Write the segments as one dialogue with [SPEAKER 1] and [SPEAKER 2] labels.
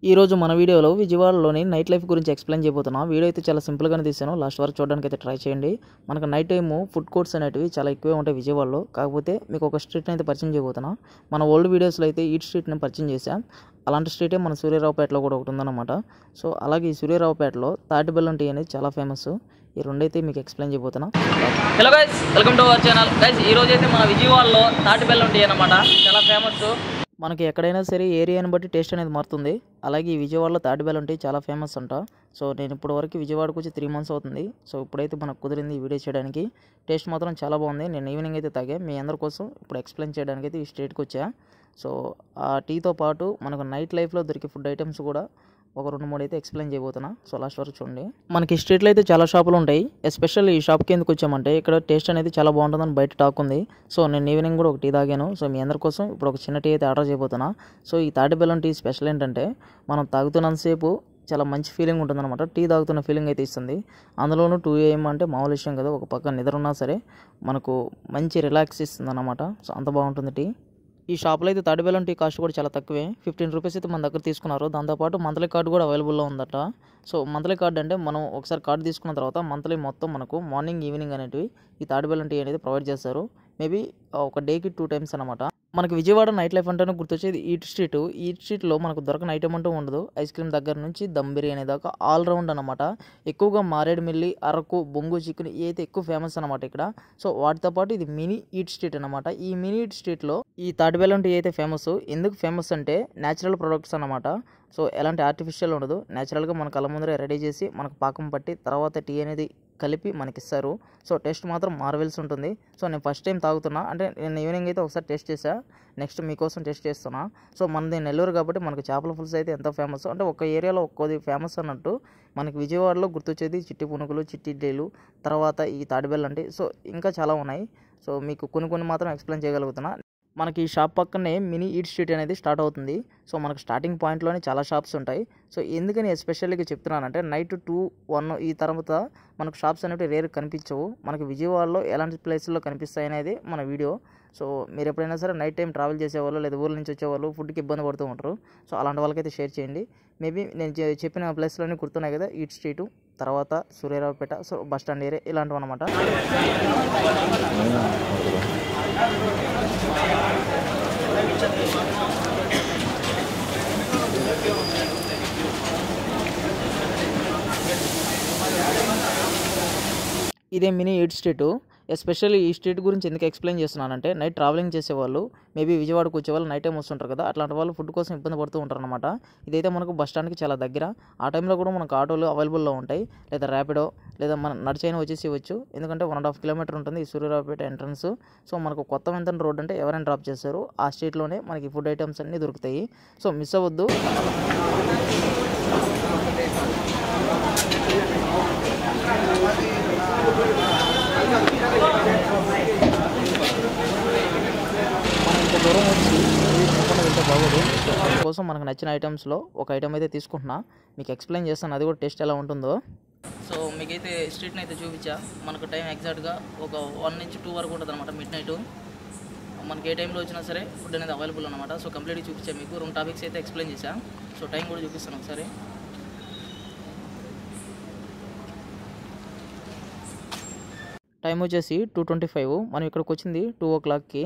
[SPEAKER 1] ఈ రోజు మన వీడియోలో విజయవాడలోని నైట్ లైఫ్ గురించి ఎక్స్ప్లెయిన్ చేయబోతున్నా. వీడియో అయితే చాలా సింపుల్గానే తీసాను, లాస్ట్ వరకు చూడడానికి అయితే ట్రై చేయండి. మనకు నైట్ టైము ఫుడ్ కోర్ట్స్ అనేటివి చాలా ఎక్కువే ఉంటాయి విజయవాడలో. కాకపోతే మీకు ఒక స్ట్రీట్ని అయితే పరిచయం చేయబోతున్నా. మన ఓల్డ్ వీడియోస్లో అయితే ఈట్ స్ట్రీట్ని పరిచయం చేశాం. అలాంటి స్ట్రీటే మన సూర్యరావుపేటలో కూడా ఒకటి ఉందన్నమాట. సో అలాగే ఈ సూర్యరావుపేటలో తాటి బెల్లం టీ అనేది చాలా ఫేమస్. ఈ రెండైతే మీకు ఎక్స్ప్లెయిన్ చేయబోతున్నా.
[SPEAKER 2] Hello guys, welcome to our channel. Guys ఈ రోజు అయితే మన విజయవాడలో తాటి బెల్లం టీ అన్నమాట, చాలా ఫేమస్.
[SPEAKER 1] మనకి ఎక్కడైనా సరే ఏరియాని బట్టి టేస్ట్ అనేది మారుతుంది. అలాగే ఈ విజయవాడలో తాటి బెల్లం టీ చాలా ఫేమస్ అంట. సో నేను ఇప్పటి వరకు విజయవాడకు వచ్చి 3 months అవుతుంది. సో ఇప్పుడైతే మనకు కుదిరింది ఈ వీడియో చేయడానికి. టేస్ట్ మాత్రం చాలా బాగుంది. నేను ఈవినింగ్ అయితే తాగా, మీ అందరి కోసం ఇప్పుడు ఎక్స్ప్లెయిన్ చేయడానికి అయితే ఈ స్ట్రీట్కి వచ్చా. సో ఆ టీతో పాటు మనకు నైట్ లైఫ్లో దొరికే ఫుడ్ ఐటమ్స్ కూడా ఒక 2-3 అయితే ఎక్స్ప్లెయిన్ చేయబోతున్నా. సో లాస్ట్ వరకు చూడండి. మనకి స్ట్రీట్లో అయితే చాలా షాపులు ఉంటాయి. ఎస్పెషల్లీ ఈ షాప్కి ఎందుకు వచ్చామంటే ఇక్కడ టేస్ట్ అనేది చాలా బాగుంటుందని బయట టాక్ ఉంది. సో నేను ఈవినింగ్ కూడా ఒక టీ తాగాను. సో మీ అందరి కోసం ఇప్పుడు ఒక చిన్న టీ అయితే ఆర్డర్ చేయబోతున్నా. సో ఈ తాటి బెల్లం టీ స్పెషల్ ఏంటంటే మనం తాగుతున్నంతసేపు చాలా మంచి ఫీలింగ్ ఉంటుందన్నమాట. టీ తాగుతున్న ఫీలింగ్ అయితే ఇస్తుంది. అందులోనూ 2 AM అంటే మామూలు విషయం కదా. ఒక పక్క నిద్ర ఉన్నా సరే మనకు మంచి రిలాక్స్ ఇస్తుంది అన్నమాట. సో అంత బాగుంటుంది టీ. ఈ షాప్లో అయితే తాటి బెల్లం టీ కాస్ట్ కూడా చాలా తక్కువే, 15 రూపీస్ అయితే మన దగ్గర తీసుకున్నారు. దాంతోపాటు మంత్లీ కార్డు కూడా అవైలబుల్లో ఉందట. సో మంత్లీ కార్డు అంటే మనం ఒకసారి కార్డు తీసుకున్న తర్వాత మంత్లీ మొత్తం మనకు మార్నింగ్ ఈవినింగ్ అనేటివి ఈ తాటి బెల్లం టీ అనేది ప్రొవైడ్ చేస్తారు. మేబీ ఒక డేకి 2 times అనమాట. మనకి విజయవాడ నైట్ లైఫ్ అంటేనే గుర్తొచ్చేది ఈట్ స్ట్రీట్. ఈట్ స్ట్రీట్లో మనకు దొరకని ఐటమ్ అంటూ ఉండదు. ఐస్ క్రీమ్ దగ్గర నుంచి దమ్ బిర్యానీ దాకా ఆల్ రౌండ్ అనమాట. ఎక్కువగా మారేడుమిల్లి, అరకు, బొంగు చికెన్ ఇవి అయితే ఎక్కువ ఫేమస్ అనమాట ఇక్కడ. సో వాటితో పాటు ఇది మినీ ఈట్ స్ట్రీట్ అనమాట. ఈ మినీ ఈట్ స్ట్రీట్లో ఈ తాటి బెల్లం టీ అయితే ఫేమస్. ఎందుకు ఫేమస్ అంటే న్యాచురల్ ప్రొడక్ట్స్ అనమాట. సో ఎలాంటి ఆర్టిఫిషియల్ ఉండదు. న్యాచురల్గా మన కళ్ళ ముందరే రెడీ చేసి మనకు పాకం పట్టి తర్వాత టీ అనేది కలిపి మనకి ఇస్తారు. సో టేస్ట్ మాత్రం మార్వెల్స్ ఉంటుంది. సో నేను ఫస్ట్ టైం తాగుతున్నా, అంటే నేను ఈవినింగ్ అయితే ఒకసారి టేస్ట్ చేసా, నెక్స్ట్ మీకోసం టేస్ట్ చేస్తున్నా. సో మనది నెల్లూరు కాబట్టి మనకు చేపల పులుసు అయితే ఎంతో ఫేమస్. అంటే ఒక ఏరియాలో ఒక్కోది ఫేమస్ అన్నట్టు మనకి విజయవాడలో గుర్తొచ్చేది చిట్టి పునుకులు, చిట్టి ఇడ్లీలు, తర్వాత ఈ తాటి బెల్లం టీ. సో ఇంకా చాలా ఉన్నాయి. సో మీకు కొన్ని మాత్రం ఎక్స్ప్లెయిన్ చేయగలుగుతున్నా. మనకి ఈ షాప్ పక్కనే మినీ ఈట్ స్ట్రీట్ అనేది స్టార్ట్ అవుతుంది. సో మనకు స్టార్టింగ్ పాయింట్లోనే చాలా షాప్స్ ఉంటాయి. సో ఎందుకని ఎస్పెషల్గా చెప్తున్నానంటే నైట్ 2-1 ఈ తర్వాత మనకు షాప్స్ అనేవి రేర్ కనిపించవు. మనకి విజయవాడలో ఎలాంటి ప్లేసుల్లో కనిపిస్తాయి అనేది మన వీడియో. సో మీరు ఎప్పుడైనా సరే నైట్ టైం ట్రావెల్ చేసేవాళ్ళు లేదా ఊళ్ళ నుంచి వచ్చేవాళ్ళు ఫుడ్కి ఇబ్బంది పడుతూ ఉంటారు. సో అలాంటి వాళ్ళకైతే షేర్ చేయండి. మేబీ నేను చెప్పిన ప్లేస్లోనే గుర్తున్నాయి కదా, ఈట్ స్ట్రీటు, తర్వాత Suryaraopeta, so bus stand area ఇలాంటివి అనమాట. ఇదే మినీ ఈట్ స్ట్రీట్. ఎస్పెషల్లీ ఈ స్ట్రీట్ గురించి ఎందుకు ఎక్స్ప్లెయిన్ చేస్తున్నానంటే నైట్ ట్రావెలింగ్ చేసేవాళ్ళు, మేబీ విజయవాడకు వచ్చేవాళ్ళు నైట్ టైం వస్తుంటారు కదా, అట్లాంటి వాళ్ళు ఫుడ్ కోసం ఇబ్బంది పడుతూ ఉంటారు అనమాట. ఇదైతే మనకు బస్ స్టాండ్కి చాలా దగ్గర. ఆ టైంలో కూడా మనకు ఆటోలు అవైలబుల్లో ఉంటాయి, లేదా ర్యాపిడో, లేదా మనం నడిచైనా వచ్చేసి ఇవ్వచ్చు. ఎందుకంటే 1.5 kilometer ఉంటుంది ఈ సూర్యరావుపేట ఎంట్రన్స్. సో మనకు కొత్త వెంతన రోడ్ అంటే ఎవరైనా డ్రాప్ చేస్తారు. ఆ స్ట్రీట్లోనే మనకి ఫుడ్ ఐటమ్స్ అన్నీ దొరుకుతాయి. సో మిస్ అవ్వద్దు. ఇంత దూరం వచ్చి వెళ్తే బాగోదు. దానికోసం మనకు నచ్చిన ఐటమ్స్లో ఒక ఐటమ్ అయితే తీసుకుంటున్నా, మీకు ఎక్స్ప్లెయిన్ చేస్తాను అది కూడా టేస్ట్ ఎలా ఉంటుందో.
[SPEAKER 2] సో మీకైతే స్ట్రీట్ని అయితే చూపించా. మనకు టైం ఎగ్జాక్ట్గా ఒక 1 నుంచి 2 వరకు ఉంటుంది అనమాట, మిడ్ నైట్. మనకి ఏ టైంలో వచ్చినా సరే ఫుడ్ అనేది అవైలబుల్ అనమాట. సో కంప్లీట్గా చూపించా మీకు. 2 టాపిక్స్ అయితే ఎక్స్ప్లెయిన్ చేశా. సో టైం కూడా చూపిస్తాను ఒకసారి.
[SPEAKER 1] టైం వచ్చేసి 2:25. మనం ఇక్కడికి వచ్చింది 2 o'clockకి.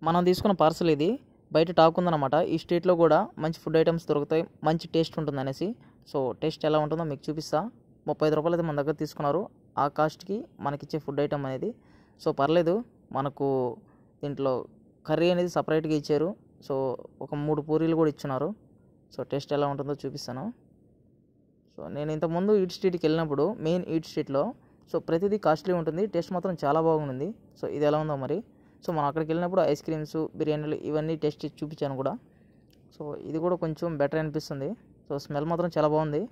[SPEAKER 1] మనం తీసుకున్న పార్సల్ ఇది. బయట టాక్ ఉందన్నమాట ఈ స్ట్రీట్లో కూడా మంచి ఫుడ్ ఐటమ్స్ దొరుకుతాయి, మంచి టేస్ట్ ఉంటుంది అనేసి. సో టేస్ట్ ఎలా ఉంటుందో మీకు చూపిస్తా. 35 రూపాయలు అయితే మన దగ్గర తీసుకున్నారు. ఆ కాస్ట్కి మనకిచ్చే ఫుడ్ ఐటమ్ అనేది. సో పర్లేదు, మనకు దీంట్లో కర్రీ అనేది సపరేట్గా ఇచ్చారు. సో ఒక 3 పూరీలు కూడా ఇచ్చున్నారు. సో టేస్ట్ ఎలా ఉంటుందో చూపిస్తాను. సో నేను ఇంతకుముందు ఈట్ స్ట్రీట్కి వెళ్ళినప్పుడు మెయిన్ ఈట్ స్ట్రీట్లో సో ప్రతిదీ కాస్ట్లీ ఉంటుంది, టేస్ట్ మాత్రం చాలా బాగుంది. సో ఇది ఎలా ఉందో మరి. సో మనం అక్కడికి వెళ్ళినప్పుడు ఐస్ క్రీమ్స్, బిర్యానీలు ఇవన్నీ టేస్ట్ చేసి చూపించాను కూడా. సో ఇది కూడా కొంచెం బెటర్ అనిపిస్తుంది. సో స్మెల్ మాత్రం చాలా బాగుంది.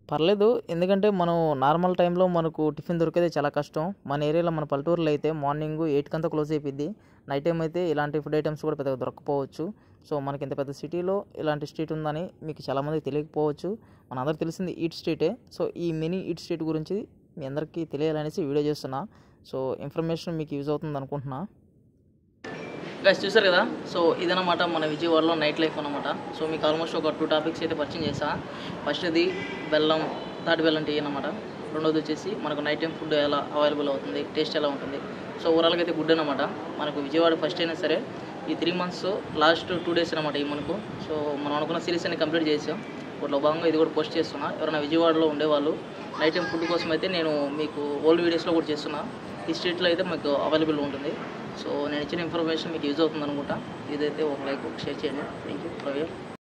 [SPEAKER 1] పర్లేదు, ఎందుకంటే మనం నార్మల్ టైంలో మనకు టిఫిన్ దొరికేది చాలా కష్టం. మన ఏరియాలో మన పల్లెటూరులో అయితే మార్నింగ్ 8 క్లోజ్ అయిపోద్ది. నైట్ టైం అయితే ఇలాంటి ఫుడ్ ఐటమ్స్ కూడా పెద్దగా దొరకకపోవచ్చు. సో మనకి ఇంత పెద్ద సిటీలో ఇలాంటి స్ట్రీట్ ఉందని మీకు చాలామంది తెలియకపోవచ్చు. మన అందరికి తెలిసింది ఈట్ స్ట్రీటే. సో ఈ మినీ ఈట్ స్ట్రీట్ గురించి మీ అందరికీ తెలియాలనేసి వీడియో చేస్తున్నా. సో ఇన్ఫర్మేషన్ మీకు యూజ్ అవుతుంది అనుకుంటున్నా.
[SPEAKER 2] గైస్ చూసారు కదా, సో ఇదన్నమాట మన విజయవాడలో నైట్ లైఫ్ అనమాట. సో మీకు ఆల్మోస్ట్ ఒక 2 టాపిక్స్ అయితే పరిచయం చేసా. ఫస్ట్ది బెల్లం, తాటి బెల్లం టీ అనమాట. రెండోది వచ్చేసి మనకు నైట్ టైం ఫుడ్ ఎలా అవైలబుల్ అవుతుంది, టేస్ట్ ఎలా ఉంటుంది. సో ఓవరాల్గా అయితే గుడ్ అనమాట. మనకు విజయవాడ ఫస్ట్ అయినా సరే ఈ 3 months లాస్ట్ 2 days అనమాట ఈ మనకు. సో మనం అనుకున్న సిరీస్ అన్ని కంప్లీట్ చేసాం. వాటిలో భాగంగా ఇది కూడా పోస్ట్ చేస్తున్నా. ఎవరైనా విజయవాడలో ఉండేవాళ్ళు నైట్ టైం ఫుడ్ కోసం అయితే నేను మీకు ఓల్డ్ వీడియోస్లో కూడా చేస్తున్నా. ఈ స్ట్రీట్లో అయితే మీకు అవైలబుల్ ఉంటుంది. సో నేను ఇచ్చిన ఇన్ఫర్మేషన్ మీకు యూజ్ అవుతుంది అనుకుంటా. ఇదైతే ఒక లైక్ షేర్ చేయండి. Thank you.